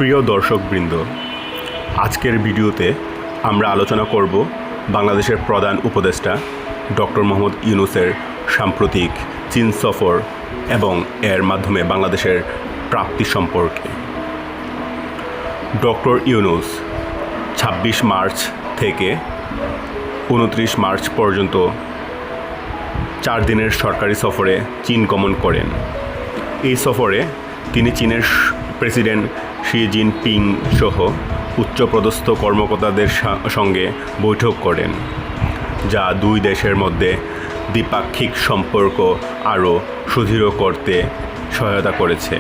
প্রিয় দর্শকবৃন্দ, আজকের ভিডিওতে আমরা আলোচনা করব বাংলাদেশের প্রধান উপদেষ্টা ডক্টর মোহাম্মদ ইউনূসের সাম্প্রতিক চীন সফর এবং এর মাধ্যমে বাংলাদেশের প্রাপ্তি সম্পর্কে। ডক্টর ইউনূস ২৬ মার্চ থেকে ২৯ মার্চ পর্যন্ত 4 দিনের সরকারি সফরে চীন গমন করেন। এই সফরে তিনি চীনের প্রেসিডেন্ট শি জিনপিং সহ উচ্চপদস্থ কর্মকর্তাদের সঙ্গে বৈঠক করেন, যা দুই দেশের মধ্যে দ্বিপাক্ষিক সম্পর্ক আরও সুদৃঢ় করতে সহায়তা করেছে।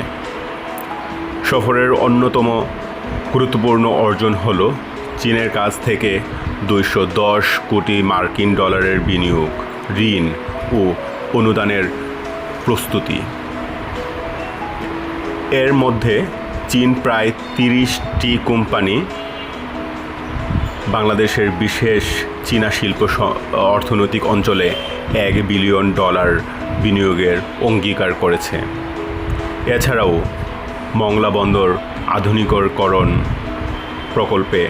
সফরের অন্যতম গুরুত্বপূর্ণ অর্জন হল চীনের কাছ থেকে ২১০ কোটি মার্কিন ডলারের বিনিয়োগ, ঋণ ও অনুদানের প্রস্তুতি। এর মধ্যে চীন প্রায় ৩০টি কোম্পানি বাংলাদেশের বিশেষ চীনা শিল্প অর্থনৈতিক অঞ্চলে $১ বিলিয়ন বিনিয়োগের অঙ্গীকার করেছে। এছাড়াও মংলা বন্দর আধুনিকীকরণ প্রকল্পে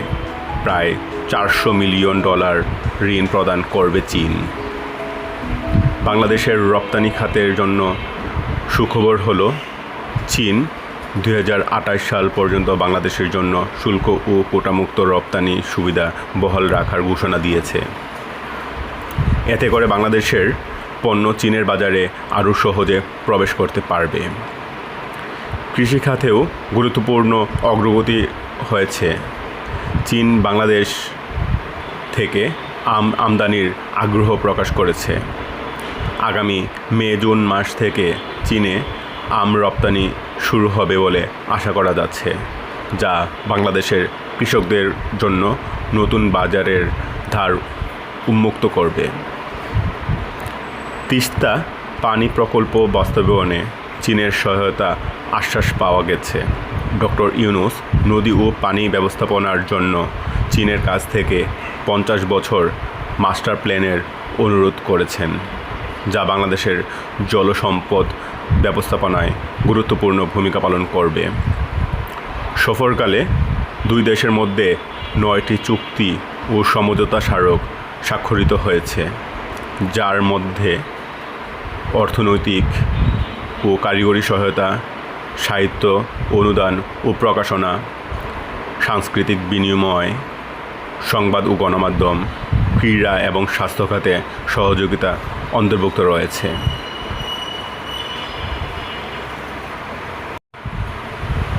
প্রায় $৪০০ মিলিয়ন ঋণ প্রদান করবে চীন। বাংলাদেশের রপ্তানি খাতের জন্য সুখবর হলো চীন ২০২৮ সাল পর্যন্ত বাংলাদেশের জন্য শুল্ক ও কোটামুক্ত রপ্তানি সুবিধা বহাল রাখার ঘোষণা দিয়েছে। এতে করে বাংলাদেশের পণ্য চীনের বাজারে আরও সহজে প্রবেশ করতে পারবে। কৃষিখাতেও গুরুত্বপূর্ণ অগ্রগতি হয়েছে। চীন বাংলাদেশ থেকে আমদানির আগ্রহ প্রকাশ করেছে। আগামী মে-জুন মাস থেকে চীনে আম রপ্তানি শুরু হবে বলে আশা করা যাচ্ছে, যা বাংলাদেশের কৃষকদের জন্য নতুন বাজারের দ্বার উন্মুক্ত করবে। তিস্তা পানি প্রকল্প বাস্তবায়নে চীনের সহায়তা আশ্বাস পাওয়া গেছে। ডক্টর ইউনূস নদী ও পানি ব্যবস্থাপনার জন্য চীনের কাছ থেকে 50 বছর মাস্টার প্ল্যানের অনুরোধ করেছেন, যা বাংলাদেশের জলসম্পদ ব্যবস্থাপনায় গুরুত্বপূর্ণ ভূমিকা পালন করবে। সফরকালে দুই দেশের মধ্যে 9টি চুক্তি ও সমঝোতা স্মারক স্বাক্ষরিত হয়েছে, যার মধ্যে অর্থনৈতিক ও কারিগরি সহায়তা, সাহিত্য অনুদান ও প্রকাশনা, সাংস্কৃতিক বিনিময়, সংবাদ ও গণমাধ্যম, ক্রীড়া এবং স্বাস্থ্য খাতে সহযোগিতা অন্তর্ভুক্ত রয়েছে।